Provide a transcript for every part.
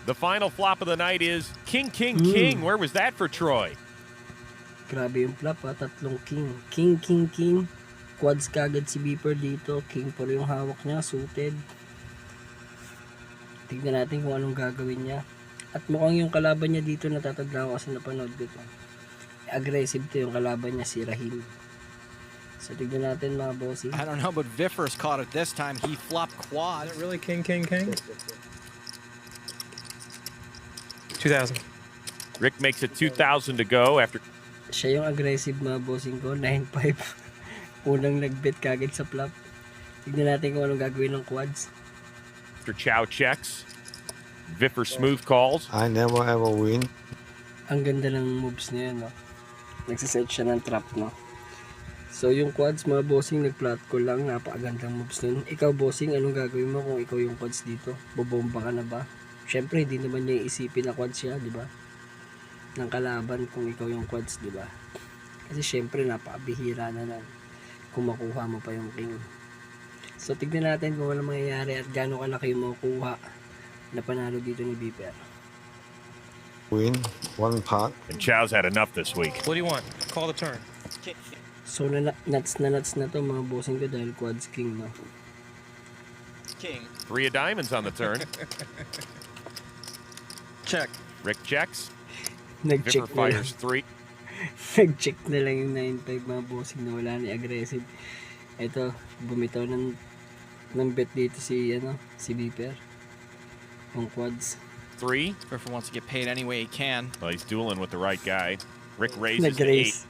The final flop of the night is King, King, King. Where was that for Troy? Grabe yung flop ha, tatlong king. King, king, king. Quads kagad si Beeper dito. King pa rin yung hawak niya, suited. Tignan natin kung anong gagawin niya. At mukhang yung kalaban niya dito, natatanda ko kasi napanood ko ito. Aggressive to yung kalaban niya, si Rahim. So tignan natin mga bossing. I don't know, but Viffer's caught it this time. He flopped quad. Is it really king, king, king? 2,000. Rick makes it 2,000 to go after Siya yung aggressive mga bossing ko, 9-5. Unang nagbet kagad sa flop. Tignan natin kung anong gagawin ng quads. Chow checks. Viffer smooth calls. I never ever win. Ang ganda ng moves niya, no? Nagsiset siya ng trap, no? So, yung quads, mga bossing, nag-flat ko lang. Napakagandang moves nun. Ikaw, bossing, anong gagawin mo kung ikaw yung quads dito? Bobomba ka na ba? Siyempre, hindi naman niya isipin na quads siya, di ba? Ng kalaban kung ikaw yung quads, di ba? Kasi siyempre, napakabihira na lang kung makuha mo pa yung king. So, tignan natin kung ano mangyayari at gaano kalaki yung makukuha na panalo dito ni Beeper. Win one part. And Chow's had enough this week. What do you want? Call the turn. So, nuts na to mga bossing ko dahil quads king, no? King. 3 of diamonds on the turn. Check. Rick checks. Nag-check Viffer na lang. fires 3. Nag-check na lang yung 9-5 mga bossing na wala ni aggressive. Ito, bumitaw ng bet dito si Beeper. Yung quads. 3. Viffer wants to get paid any way he can. Well, he's dueling with the right guy. Rick raises to 8. Nag-raise.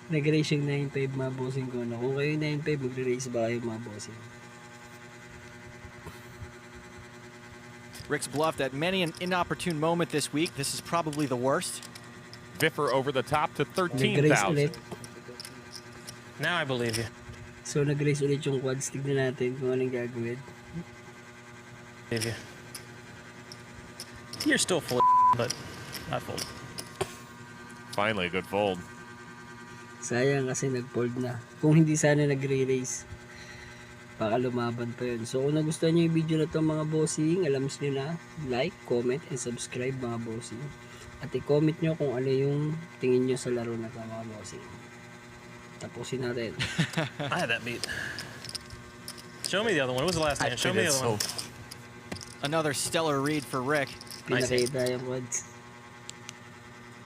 Nag-raise yung 9-5 mga bossing ko. No? Kung kayo yung 9-5, mag-raise ba kayo mga bossing? Rick's bluffed at many an inopportune moment this week. This is probably the worst. Viffer over the top to Nag-raise 13,000. ulit. Now I believe you. So, nag-raise ulit yung quads. Tignan natin kung anong gagawin. Believe you. You're still full of but I fold. Finally, a good fold. Sayang kasi nag-fold na. Kung hindi sana nag-re-raise, baka lumaban pa yun. So kung nagustuhan nyo yung video na to mga bossing, alam nyo na, like, comment, and subscribe mga bossing. At i-comment nyo kung ano yung tingin nyo sa laro na to mga bossing. Tapusin natin. I had that beat. Show me the other one. What was the last hand? Show me the other one. Another stellar read for Rick. Pinakita yung quads.